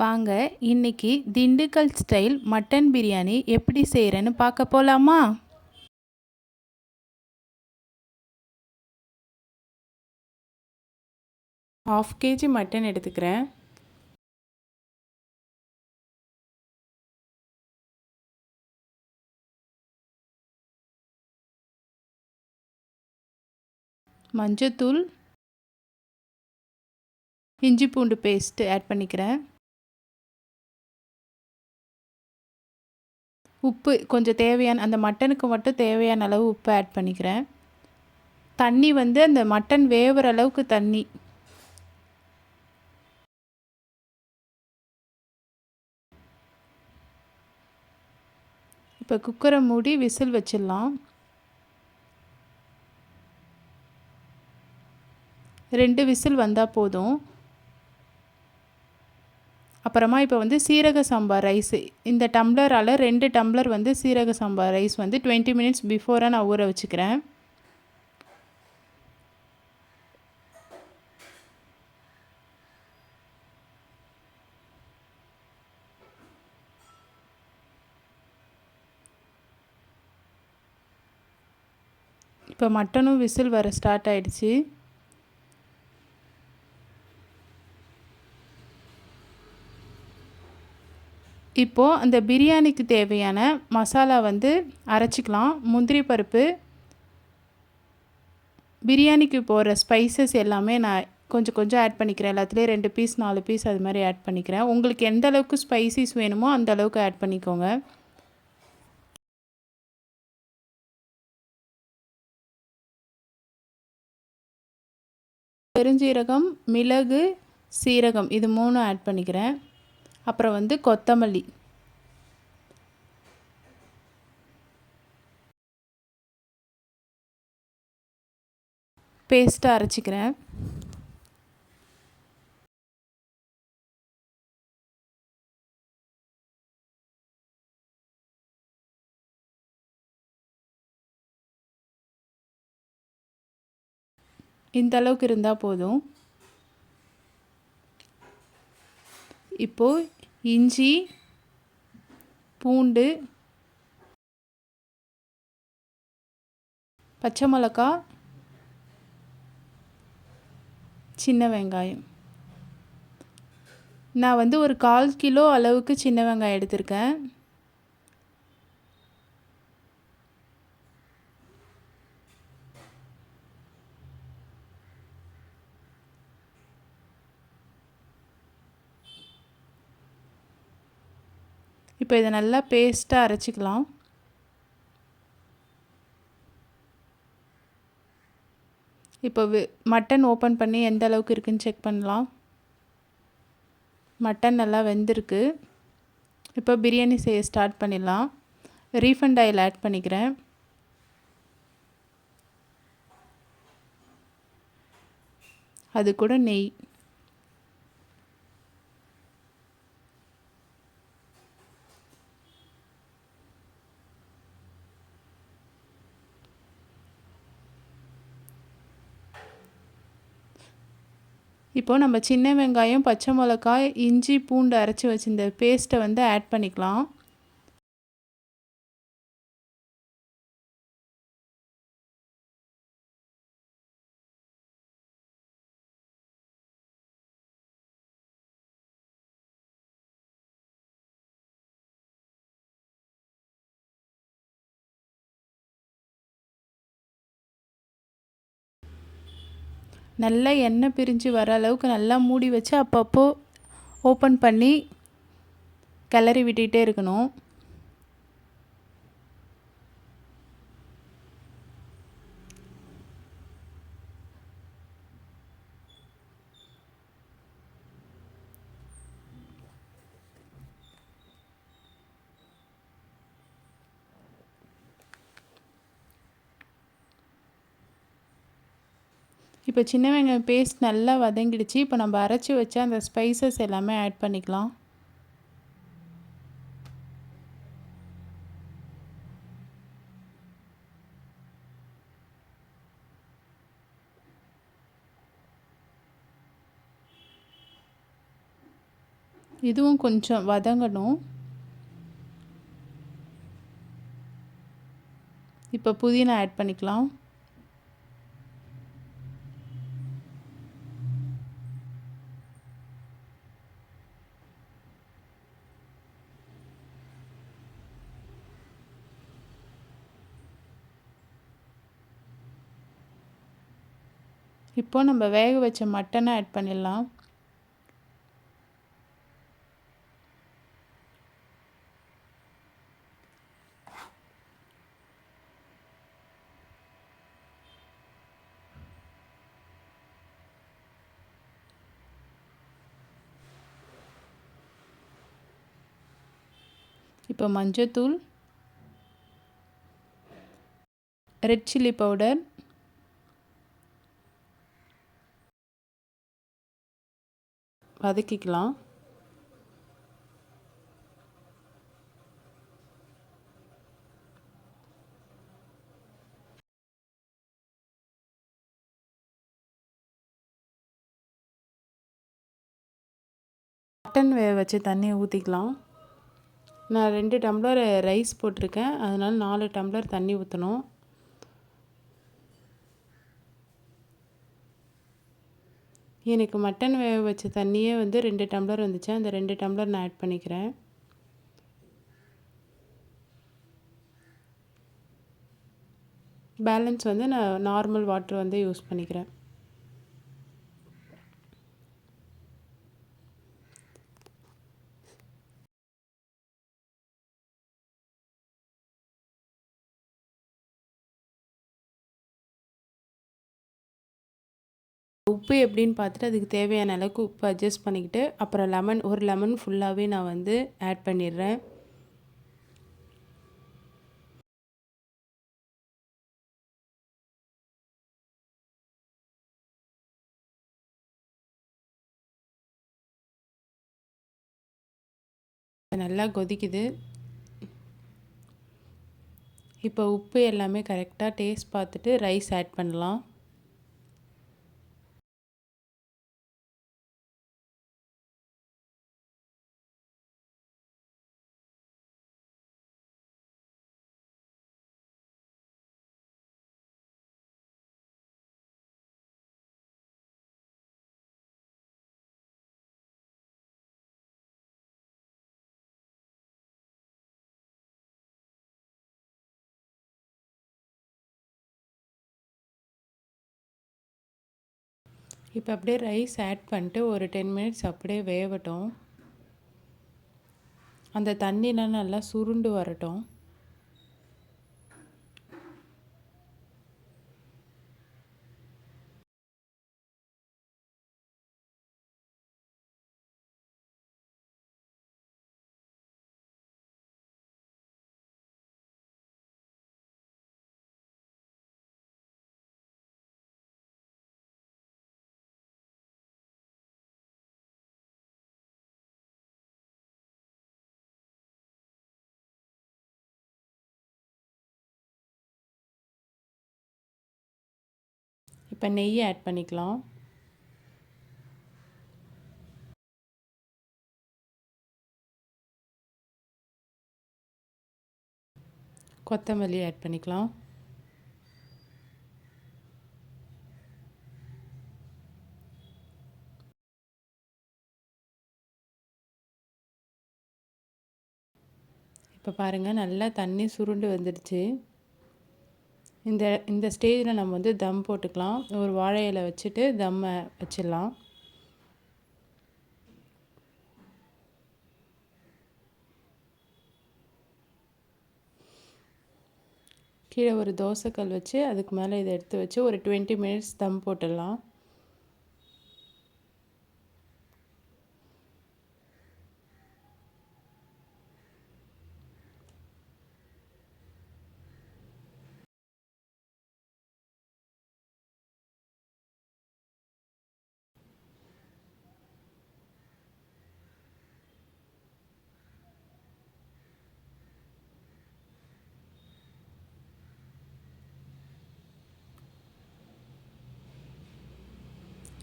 வாங்க இன்னைக்கு Dindigul style mutton biryani எப்படி செய்கிறேன்னு பார்க்க போகலாமா? 1/2 kg மட்டன் எடுத்துக்கிறேன். மஞ்சத்தூள், இஞ்சி பூண்டு பேஸ்ட்டு ஆட் பண்ணிக்கிறேன். உப்பு கொஞ்சம் தேவையான அந்த மட்டனுக்கு மட்டும் தேவையான அளவு உப்பு ஆட் பண்ணிக்கிறேன். தண்ணி வந்து அந்த மட்டன் வேவுற அளவுக்கு தண்ணி. இப்போ குக்கரை மூடி விசில் வச்சிடலாம். 2 விசில் வந்தால் போதும். அப்புறமா இப்போ வந்து சீரக சம்பா ரைஸ் இந்த டம்ளரால் 2 டம்ளர் வந்து சீரக சம்பா ரைஸ் வந்து 20 மினிட்ஸ் பிஃபோராக நான் ஊற வச்சுக்கிறேன். இப்போ மட்டனும் விசில் வர ஸ்டார்ட் ஆகிடுச்சு. இப்போது அந்த பிரியாணிக்கு தேவையான மசாலா வந்து அரைச்சிக்கலாம். முந்திரி பருப்பு, பிரியாணிக்கு போகிற ஸ்பைசஸ் எல்லாமே நான் கொஞ்சம் கொஞ்சம் ஆட் பண்ணிக்கிறேன். எல்லாத்துலேயும் 2 பீஸ் 4 பீஸ் அது மாதிரி ஆட் பண்ணிக்கிறேன். உங்களுக்கு எந்த அளவுக்கு ஸ்பைசிஸ் வேணுமோ அந்த அளவுக்கு ஆட் பண்ணிக்கோங்க. பெருஞ்சீரகம், மிளகு, சீரகம் இது 3 ஆட் பண்ணிக்கிறேன். அப்புறம் வந்து கொத்தமல்லி, பேஸ்ட்டாக அரைச்சிக்கிறேன். இந்த அளவுக்கு இருந்தால் போதும். இப்போது இஞ்சி, பூண்டு, பச்சை மிளகா, சின்ன வெங்காயம். நான் வந்து ஒரு 1/4 கிலோ அளவுக்கு சின்ன வெங்காயம் எடுத்திருக்கேன். இப்போ இதை நல்லா பேஸ்ட்டாக அரைச்சிக்கலாம். இப்போ மட்டன் ஓப்பன் பண்ணி எந்த அளவுக்கு இருக்குதுன்னு செக் பண்ணலாம். மட்டன் நல்லா வெந்திருக்கு. இப்போ பிரியாணி செய்ய ஸ்டார்ட் பண்ணிடலாம். ரீஃபண்ட் ஆயில் ஆட் பண்ணிக்கிறேன். அது கூட நெய். இப்போது நம்ம சின்ன வெங்காயம், பச்சை மிளகாய், இஞ்சி, பூண்டு அரைச்சி வச்சிருந்த பேஸ்ட்டை வந்து ஆட் பண்ணிக்கலாம். நல்லா எண்ணெய் பிரிஞ்சு வர அளவுக்கு நல்லா மூடி வச்சு அப்பப்போ ஓப்பன் பண்ணி கிளறி விட்டுகிட்டே இருக்கணும். இப்போ சின்ன வெங்காயம் பேஸ்ட் நல்லா வதங்கிடுச்சு. இப்போ நம்ம அரைச்சி வச்ச அந்த ஸ்பைசஸ் எல்லாமே ஆட் பண்ணிக்கலாம். இதுவும் கொஞ்சம் வதங்கணும். இப்போ புதினா ஆட் பண்ணிக்கலாம். இப்போ நம்ம வேக வச்ச மட்டனை ஆட் பண்ணிடலாம். இப்போ மஞ்சத்தூள், ரெட் சில்லி பவுடர், வதக்கிக்கலாம். மட்டன் வேக வச்சு தண்ணியை ஊற்றிக்கலாம். நான் 2 டம்ளர் ரைஸ் போட்டிருக்கேன், அதனால் 4 டம்ளர் தண்ணி ஊற்றணும். எனக்கு மட்டன் வேக வச்ச தண்ணியே வந்து 2 டம்ளர் வந்துச்சு. அந்த 2 டம்ளர் நான் ஆட் பண்ணிக்கிறேன். பேலன்ஸ் வந்து நான் நார்மல் வாட்டர் வந்து யூஸ் பண்ணிக்கிறேன். உப்பு எப்படின்னு பார்த்துட்டு அதுக்கு தேவையான அளவுக்கு உப்பு அட்ஜஸ்ட் பண்ணிக்கிட்டு, அப்புறம் ஒரு லெமன் ஃபுல்லாகவே நான் வந்து ஆட் பண்ணிடுறேன். நல்லா கொதிக்குது. இப்போ உப்பு எல்லாமே கரெக்டாக டேஸ்ட் பார்த்துட்டு ரைஸ் ஆட் பண்ணலாம். இப்போ அப்படியே ரைஸ் ஆட் பண்ணிட்டு ஒரு 10 மினிட்ஸ் அப்படியே வேகட்டும். அந்த தண்ணிலாம் நல்லா சுருண்டு வரட்டும். இப்போ நெய் ஆட் பண்ணிக்கலாம். கொத்தமல்லி ஆட் பண்ணிக்கலாம். இப்போ பாருங்கள், நல்லா தண்ணி சுருண்டு வந்துடுச்சு. இந்த இந்த ஸ்டேஜில் நம்ம வந்து தம் போட்டுக்கலாம். ஒரு வாழை இலை வச்சுட்டு தம்மை வச்சிடலாம். கீழே ஒரு தோசைக்கல் வச்சு அதுக்கு மேலே இதை எடுத்து வச்சு ஒரு 20 மினிட்ஸ் தம் போட்டுடலாம்.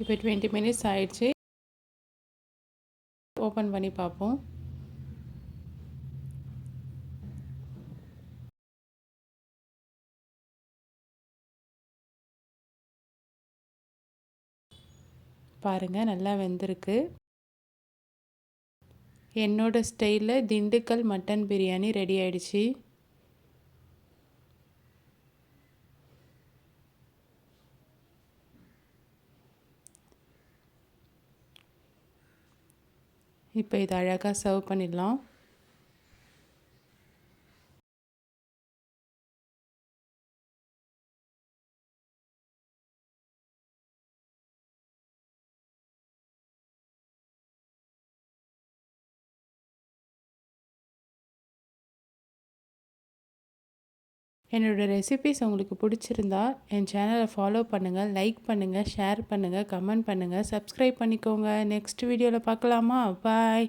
இப்போ 20 மினிட்ஸ் ஆயிடுச்சு. ஓப்பன் பண்ணி பார்ப்போம். பாருங்கள், நல்லா வெந்திருக்கு. என்னோடய ஸ்டைலில் திண்டுக்கல் மட்டன் பிரியாணி ரெடி ஆயிடுச்சு. இப்போ இதை அழகாக சர்வ் பண்ணிடலாம். என்னோடய ரெசிபீஸ் உங்களுக்கு பிடிச்சிருந்தா என் சேனலை ஃபாலோ பண்ணுங்கள், லைக் பண்ணுங்கள், ஷேர் பண்ணுங்கள், கமெண்ட் பண்ணுங்கள், சப்ஸ்கிரைப் பண்ணிக்கோங்க. நெக்ஸ்ட் வீடியோவில் பார்க்கலாமா? பாய்.